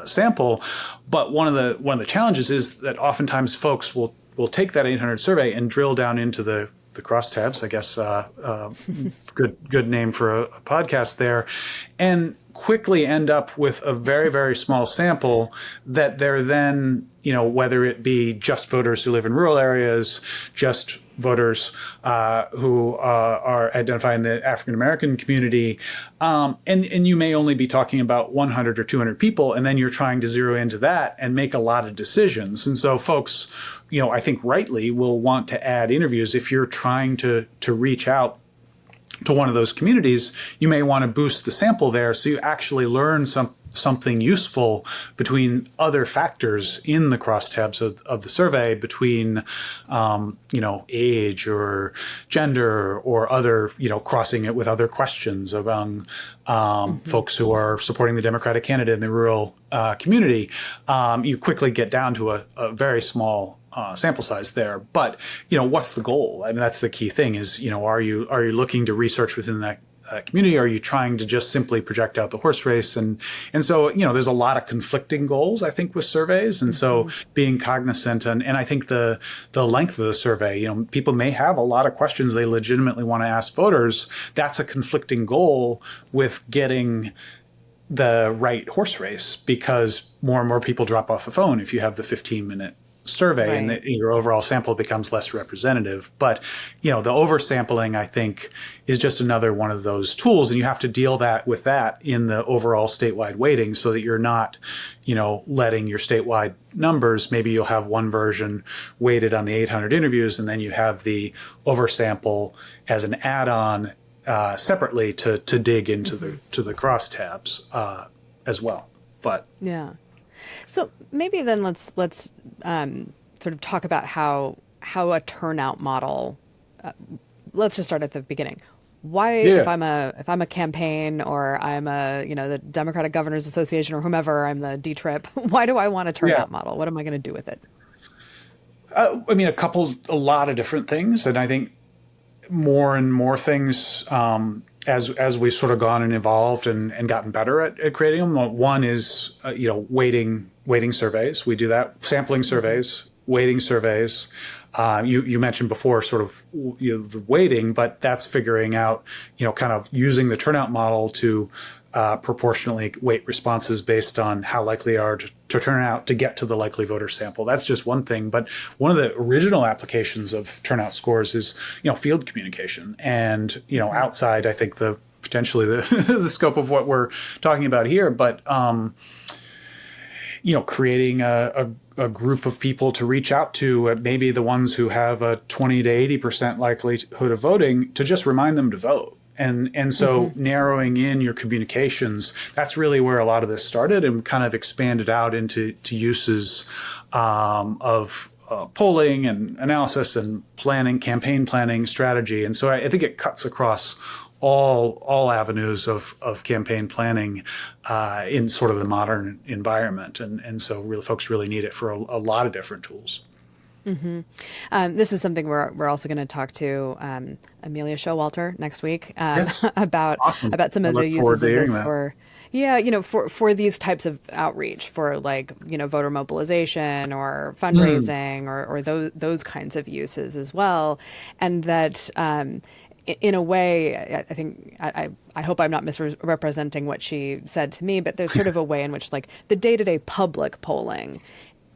sample. But one of the challenges is that oftentimes folks will take that 800 survey and drill down into the crosstabs, I guess, good name for a podcast there, and quickly end up with a very, very small sample that they're then, whether it be just voters who live in rural areas, just voters who are identifying the African American community, and you may only be talking about 100 or 200 people, and then you're trying to zero into that and make a lot of decisions. And so folks, I think rightly will want to add interviews. If you're trying to reach out to one of those communities, you may want to boost the sample there so you actually learn something useful between other factors in the crosstabs of the survey, between age or gender or other, crossing it with other questions among folks who are supporting the Democratic candidate in the rural community. You quickly get down to a very small sample size there. But, what's the goal? I mean, that's the key thing is, are you looking to research within that community? Are you trying to just simply project out the horse race? And so, there's a lot of conflicting goals, I think, with surveys. And so being cognizant and I think the length of the survey, people may have a lot of questions they legitimately want to ask voters. That's a conflicting goal with getting the right horse race, because more and more people drop off the phone if you have the 15-minute survey, Right. and your overall sample becomes less representative. But, the oversampling, I think, is just another one of those tools. And you have to deal with that in the overall statewide weighting so that you're not, letting your statewide numbers, maybe you'll have one version weighted on the 800 interviews, and then you have the oversample as an add-on separately to dig into the crosstabs as well. But Yeah. So maybe then let's sort of talk about how a turnout model. Let's just start at the beginning. Why, if I'm a campaign or I'm the Democratic Governors Association or whomever, I'm the D-Trip. Why do I want a turnout model? What am I going to do with it? A lot of different things, and I think more and more things as we've sort of gone and evolved and gotten better at creating them. One is weighting surveys. We do that, sampling surveys, weighting surveys. You mentioned before sort of the weighting, but that's figuring out kind of using the turnout model to proportionally weight responses based on how likely they are to turn out to get to the likely voter sample. That's just one thing. But one of the original applications of turnout scores is, field communication. And, outside, I think potentially the scope of what we're talking about here, but, creating a group of people to reach out to, maybe the ones who have a 20 to 80% likelihood of voting, to just remind them to vote. And so narrowing in your communications, that's really where a lot of this started and kind of expanded out into uses of polling and analysis and planning, campaign planning strategy. And so I think it cuts across all avenues of campaign planning in sort of the modern environment. And so folks really need it for a lot of different tools. This is something we're also going to talk to Amelia Showalter next week Yes. about Awesome. some I of the look forward uses to of hearing this that. for, yeah, for these types of outreach, for like, voter mobilization or Mm. fundraising or those kinds of uses as well. And that in a way, I think I hope I'm not misrepresenting what she said to me, but there's sort of a way in which like the day-to-day public polling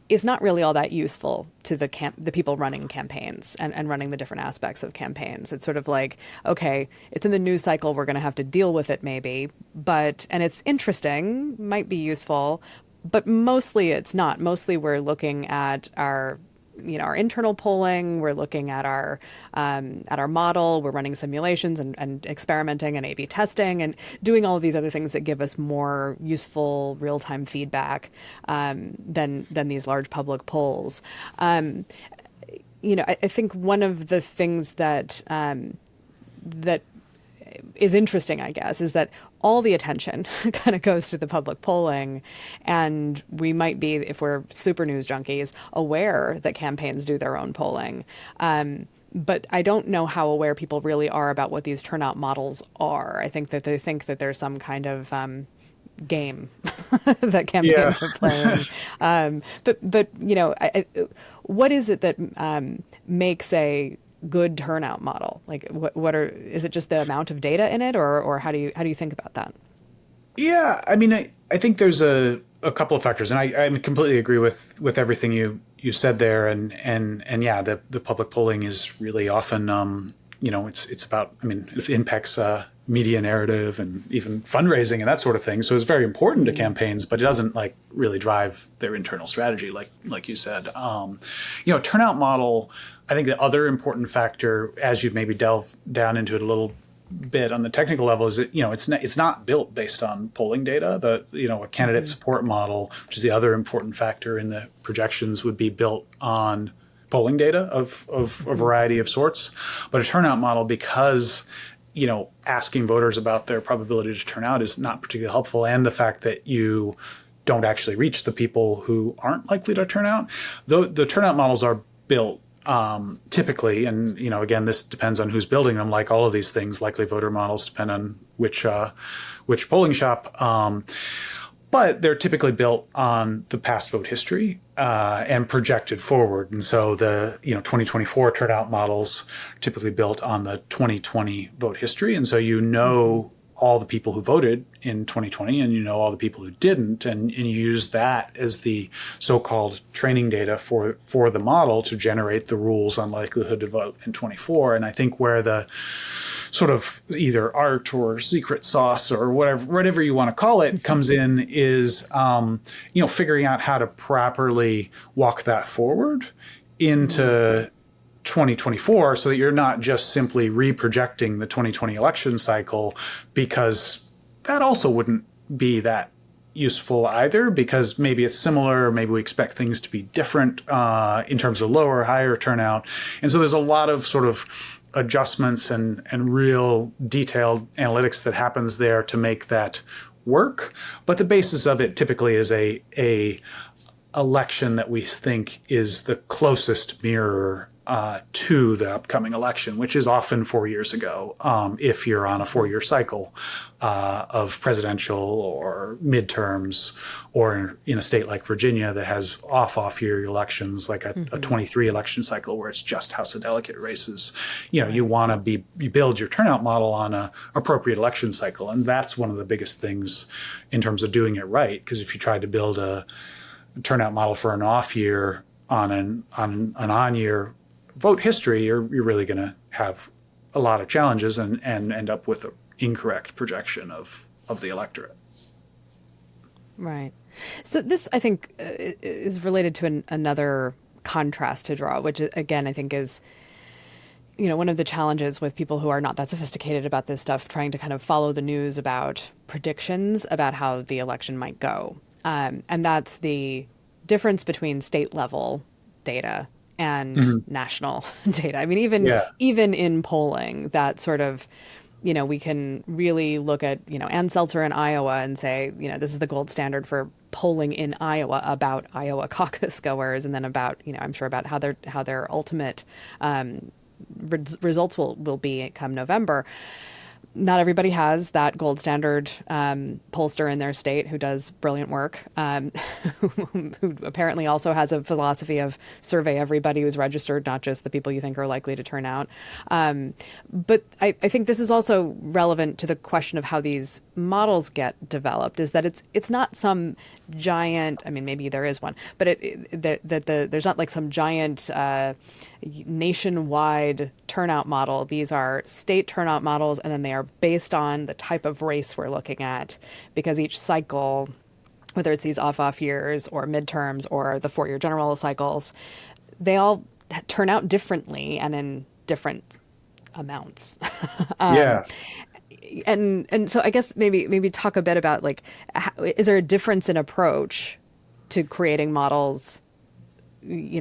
is not really all that useful to the people running campaigns and running the different aspects of campaigns. It's sort of like, okay, it's in the news cycle, we're going to have to deal with it maybe, and it's interesting, might be useful, but mostly it's not. Mostly we're looking at our internal polling. We're looking at our model. We're running simulations and experimenting and A/B testing and doing all of these other things that give us more useful real time feedback than these large public polls. I think one of the things that is interesting, I guess, is that all the attention kind of goes to the public polling. And we might be, if we're super news junkies, aware that campaigns do their own polling. But I don't know how aware people really are about what these turnout models are. I think that they think that there's some kind of game that Yeah. campaigns are playing. What is it that makes a good turnout model? Like, is it just the amount of data in it, or how do you think about that? Yeah, I mean, I think there's a couple of factors, and I completely agree with everything you said there, and yeah, the public polling is really often, it's about, I mean, it impacts media narrative and even fundraising and that sort of thing. So it's very important to campaigns, but it doesn't like really drive their internal strategy, like you said. Turnout model. I think the other important factor, as you maybe delve down into it a little bit on the technical level, is that it's not built based on polling data. A candidate support model, which is the other important factor in the projections, would be built on polling data of a variety of sorts. But a turnout model, because asking voters about their probability to turn out is not particularly helpful, and the fact that you don't actually reach the people who aren't likely to turn out. The turnout models are built typically, and again, this depends on who's building them. Like all of these things, likely voter models depend on which polling shop, but they're typically built on the past vote history and projected forward. And so the 2024 turnout models typically built on the 2020 vote history, and so all the people who voted in 2020 and all the people who didn't, and use that as the so-called training data for the model to generate the rules on likelihood to vote in 24. And I think where the sort of either art or secret sauce or whatever you want to call it comes in is figuring out how to properly walk that forward into 2024, so that you're not just simply reprojecting the 2020 election cycle, because that also wouldn't be that useful either, because maybe it's similar, maybe we expect things to be different in terms of lower, higher turnout. And so there's a lot of sort of adjustments and real detailed analytics that happens there to make that work. But the basis of it typically is a election that we think is the closest mirror to the upcoming election, which is often 4 years ago, if you're on a 4-year cycle of presidential or midterms, or in a state like Virginia that has off-year elections, like a 23 election cycle where it's just House of Delegate races. You want to you build your turnout model on a appropriate election cycle, and that's one of the biggest things in terms of doing it right. Because if you tried to build a turnout model for an off year on an on year vote history, you're really going to have a lot of challenges and end up with an incorrect projection of the electorate. Right. So this, I think, is related to another contrast to draw, which again, I think is, one of the challenges with people who are not that sophisticated about this stuff, trying to kind of follow the news about predictions about how the election might go. And that's the difference between state level data and national data. I mean, even in polling, that sort of, we can really look at, Ann Seltzer in Iowa and say, this is the gold standard for polling in Iowa about Iowa caucus goers, and then about, I'm sure about how their ultimate results will be come November. Not everybody has that gold standard pollster in their state who does brilliant work, who apparently also has a philosophy of survey everybody who's registered, not just the people you think are likely to turn out. But I think this is also relevant to the question of how these models get developed, is that it's not some giant, I mean, maybe there is one, but there's not like some giant nationwide turnout model. These are state turnout models, and then they are based on the type of race we're looking at, because each cycle, whether it's these off years or midterms or the 4-year general cycles, they all turn out differently and in different amounts. Yeah. And so I guess maybe talk a bit about, like, is there a difference in approach to creating models,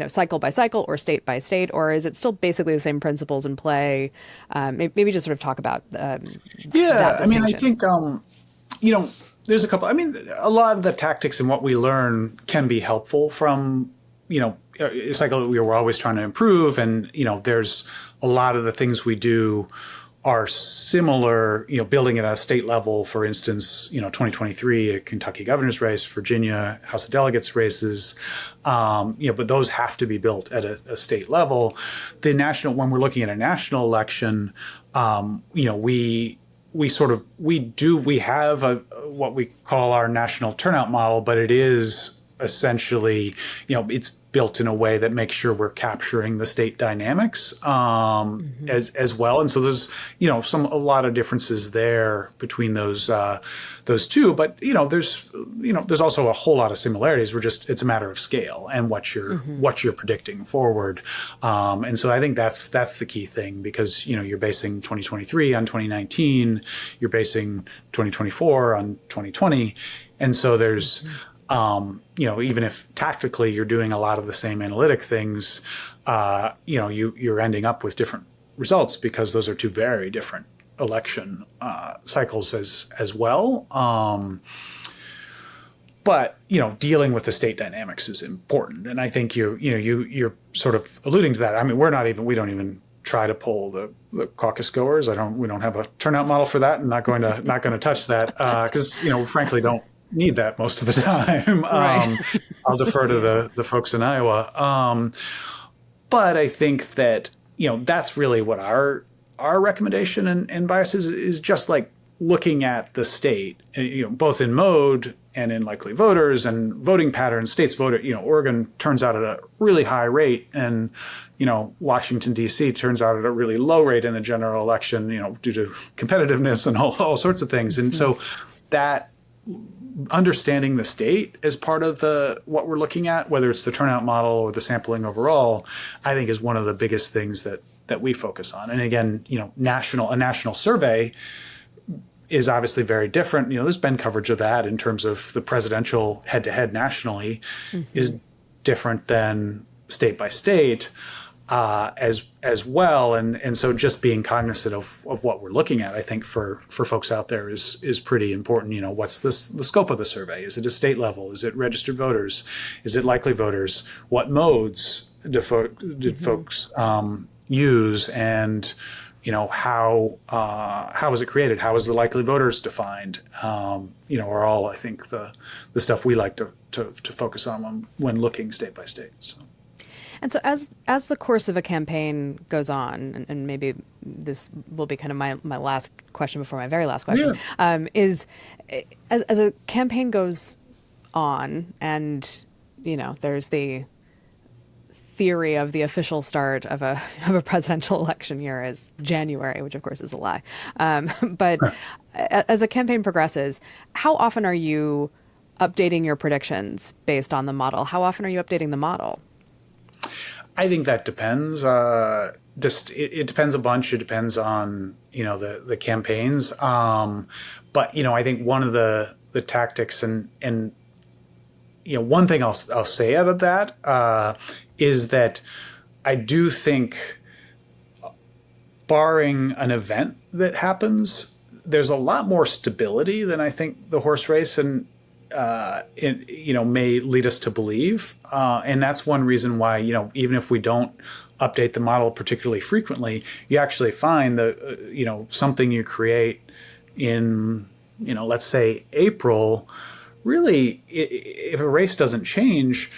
cycle by cycle or state by state, or is it still basically the same principles in play? Maybe just sort of talk about Yeah, I mean, I think, there's a couple. I mean, a lot of the tactics and what we learn can be helpful from, a cycle we were always trying to improve. And, there's a lot of the things we do are similar, building at a state level. For instance, 2023, a Kentucky governor's race, Virginia House of Delegates races, but those have to be built at a state level. When we're looking at a national election, we have what we call our national turnout model, but it is essentially, it's built in a way that makes sure we're capturing the state dynamics as well. And so there's a lot of differences there between those two. But there's also a whole lot of similarities. It's a matter of scale and what you're predicting forward. And so I think that's the key thing, because you're basing 2023 on 2019, you're basing 2024 on 2020, and so there's even if tactically you're doing a lot of the same analytic things, you're ending up with different results, because those are two very different election cycles as well. But dealing with the state dynamics is important, and I think you're sort of alluding to that. I mean, we don't even try to poll the caucus goers. We don't have a turnout model for that, and not going to touch that, because frankly don't need that most of the time. Right. I'll defer to the folks in Iowa. But I think that, that's really what our recommendation and bias is just like looking at the state, both in mode and in likely voters and voting patterns. States vote, Oregon turns out at a really high rate, and, Washington, D.C. turns out at a really low rate in the general election, due to competitiveness and all sorts of things. And so that understanding the state as part of what we're looking at, whether it's the turnout model or the sampling overall, I think is one of the biggest things that we focus on. And again, a national survey is obviously very different. There's been coverage of that in terms of the presidential head-to-head nationally is different than state by state. As well, and so just being cognizant of what we're looking at, I think for folks out there is pretty important. What's the scope of the survey? Is it a state level? Is it registered voters? Is it likely voters? What modes did folks use? And how was it created? How is the likely voters defined? Are all, I think, the stuff we like to focus on when looking state by state. So. And so as the course of a campaign goes on, and maybe this will be kind of my last question before my very last question, is as a campaign goes on, and there's the theory of the official start of a presidential election year is January, which of course is a lie. But as a campaign progresses, how often are you updating your predictions based on the model? How often are you updating the model? I think that depends. It depends a bunch. It depends on the campaigns. But I think one of the tactics and one thing I'll say out of that is that I do think, barring an event that happens, there's a lot more stability than I think the horse race and may lead us to believe. And that's one reason why, even if we don't update the model particularly frequently, you actually find that, something you create in, let's say April, really, if a race doesn't change,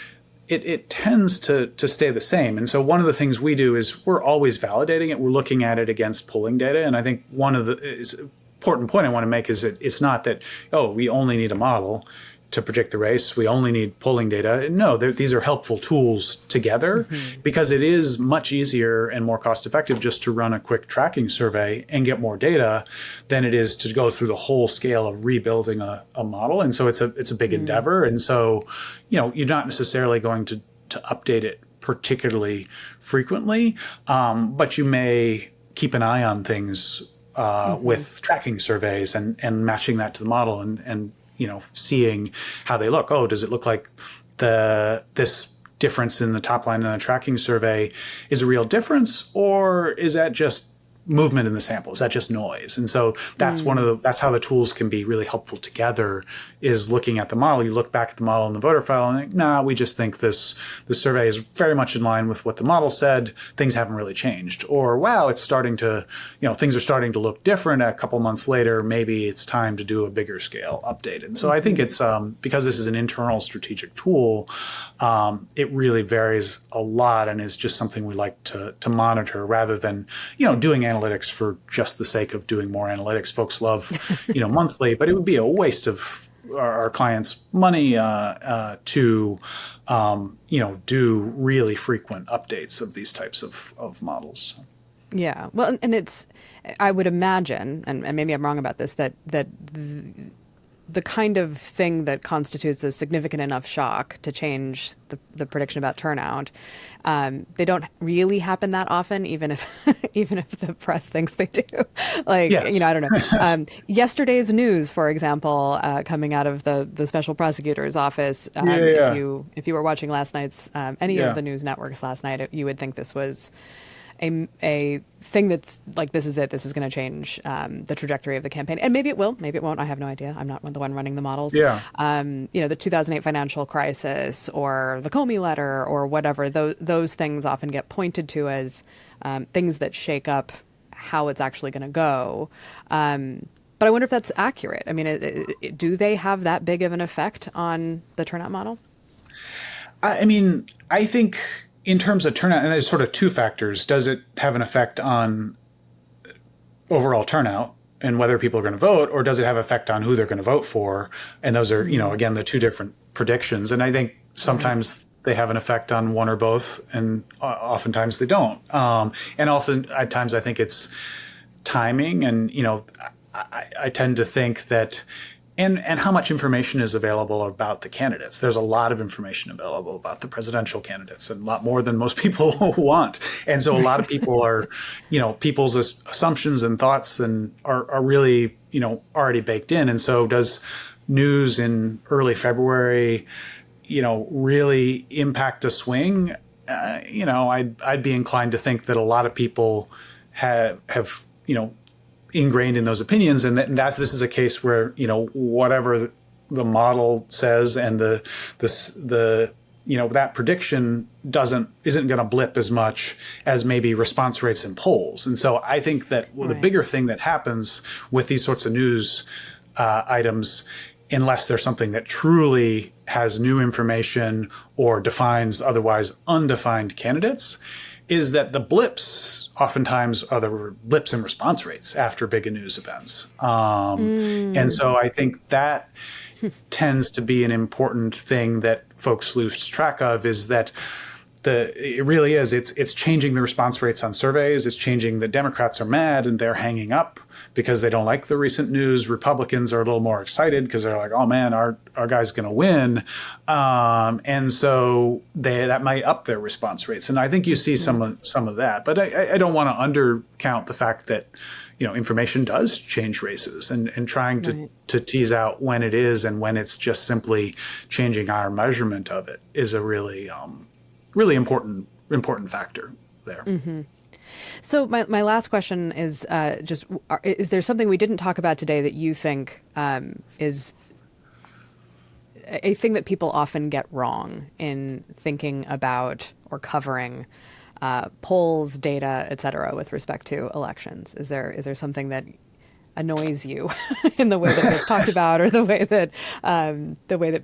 it tends to stay the same. And so one of the things we do is we're always validating it. We're looking at it against polling data. And I think one of the important point I want to make is that it's not that, we only need a model to predict the race. We only need polling data. No, these are helpful tools together because it is much easier and more cost effective just to run a quick tracking survey and get more data than it is to go through the whole scale of rebuilding a model. And so it's a big endeavor. And so, you're not necessarily going to update it particularly frequently, but you may keep an eye on things with tracking surveys and matching that to the model and seeing how they look. Oh, does it look like this difference in the top line in the tracking survey is a real difference, or is that just movement in the sample? Is that just noise? And so that's that's how the tools can be really helpful together, is looking at the model. You look back at the model in the voter file and think, we just think this survey is very much in line with what the model said. Things haven't really changed. Or, wow, it's starting to, things are starting to look different a couple months later. Maybe it's time to do a bigger scale update. And so I think it's, because this is an internal strategic tool, it really varies a lot and is just something we like to monitor rather than, doing analytics for just the sake of doing more analytics. Folks love, monthly, but it would be a waste of our clients' money to, do really frequent updates of these types of models. Yeah. Well, and it's, I would imagine, and maybe I'm wrong about this, that the kind of thing that constitutes a significant enough shock to change the prediction about turnout, they don't really happen that often, even if the press thinks they do. Yes. I don't know. Yesterday's news, for example, coming out of the special prosecutor's office. If you were watching last night's any of the news networks last night, you would think this was a thing that's like, this is it. This is going to change the trajectory of the campaign. And maybe it will, maybe it won't. I have no idea. I'm not the one running the models. Yeah. The 2008 financial crisis or the Comey letter or whatever, those things often get pointed to as things that shake up how it's actually going to go. But I wonder if that's accurate. I mean, do they have that big of an effect on the turnout model? I mean, I think in terms of turnout, and there's sort of two factors. Does it have an effect on overall turnout and whether people are going to vote, or does it have an effect on who they're going to vote for? And those are, again, the two different predictions. And I think sometimes they have an effect on one or both, and oftentimes they don't. And often at times I think it's timing, and, I tend to think that and how much information is available about the candidates. There's a lot of information available about the presidential candidates, and a lot more than most people want. And so a lot of people are, people's assumptions and thoughts are really, already baked in. And so does news in early February, really impact a swing? I'd be inclined to think that a lot of people have ingrained in those opinions, and that this is a case where whatever the model says and the that prediction isn't going to blip as much as maybe response rates in polls. And so I think that the bigger thing that happens with these sorts of news items, unless there's something that truly has new information or defines otherwise undefined candidates, is that the blips oftentimes are the blips in response rates after big news events. And so I think that tends to be an important thing that folks lose track of, is that it really is. It's changing the response rates on surveys. It's changing. The Democrats are mad and they're hanging up because they don't like the recent news. Republicans are a little more excited because they're like, oh man, our guy's going to win. And so that might up their response rates. And I think you see some of that. But I don't want to undercount the fact that information does change races, and trying to tease out when it is and when it's just simply changing our measurement of it is a really important factor there. Mm-hmm. So my last question is is there something we didn't talk about today that you think is a thing that people often get wrong in thinking about or covering polls, data, et cetera, with respect to elections? Is there something that annoys you in the way that it's talked about, or the way that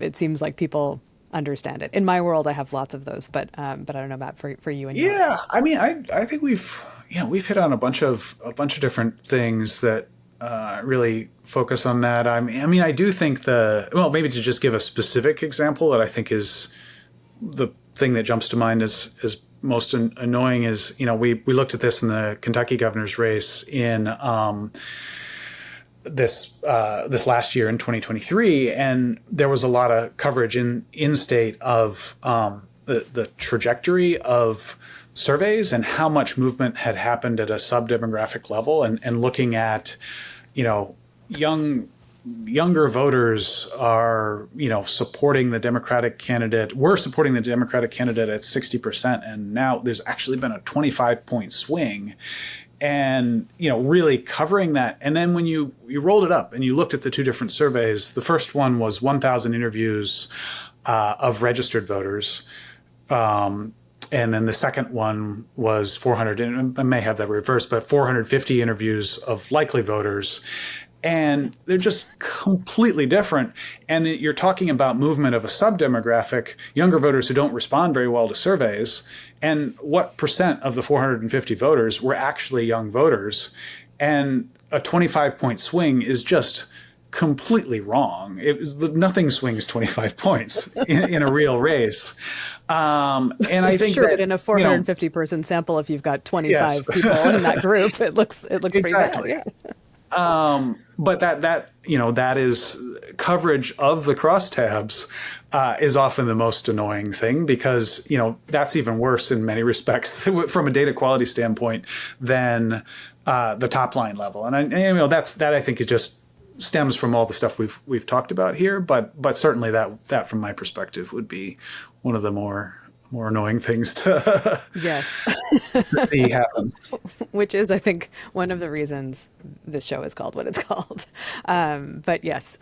it seems like people understand it? In my world, I have lots of those, but I don't know about for you and yours. Yeah, I mean, I think we've hit on a bunch of different things that really focus on that. I mean, I do think maybe to just give a specific example that I think is the thing that jumps to mind as most annoying is, we looked at this in the Kentucky governor's race in this last year in 2023, and there was a lot of coverage in state of the trajectory of surveys and how much movement had happened at a sub-demographic level, and looking at, younger voters are, supporting the Democratic candidate. We're supporting the Democratic candidate at 60%, and now there's actually been a 25-point swing. And, really covering that. And then when you rolled it up and you looked at the two different surveys, the first one was 1,000 interviews of registered voters. And then the second one was 400, and I may have that reversed, but 450 interviews of likely voters. And they're just completely different. And you're talking about movement of a sub-demographic, younger voters who don't respond very well to surveys. And what percent of the 450 voters were actually young voters? And a 25-point swing is just completely wrong. Nothing swings 25 points in a real race. And I think sure, but in a 450 person sample, if you've got 25 people in that group, it looks exactly. Pretty bad. Yeah. But that is coverage of the crosstabs is often the most annoying thing, because, that's even worse in many respects from a data quality standpoint than the top line level. And that I think it just stems from all the stuff we've talked about here. But certainly that from my perspective would be one of the more annoying things to to see happen. Which is, I think, one of the reasons this show is called what it's called. But yes,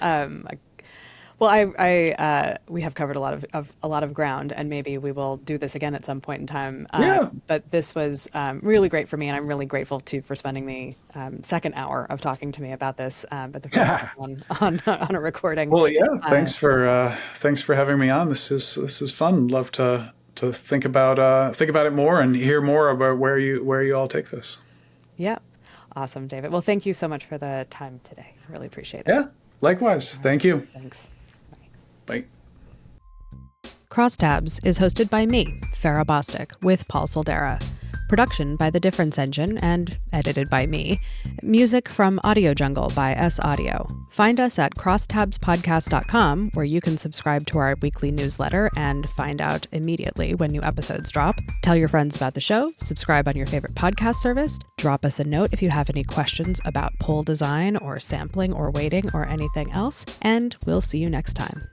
we have covered a lot of ground, and maybe we will do this again at some point in time. But this was really great for me, and I'm really grateful for spending the second hour of talking to me about this, but the first one on a recording. Well, thanks for having me on. This is fun. Love to think about it more and hear more about where you all take this. Yeah. Awesome, David. Well, thank you so much for the time today. I really appreciate it. Yeah, likewise. Thank you. Thanks. Bye. Crosstabs is hosted by me, Farrah Bostic, with Paul Soldera. Production by The Difference Engine and edited by me. Music from Audio Jungle by S Audio. Find us at crosstabspodcast.com, where you can subscribe to our weekly newsletter and find out immediately when new episodes drop. Tell your friends about the show, subscribe on your favorite podcast service, drop us a note if you have any questions about poll design or sampling or weighting or anything else, and we'll see you next time.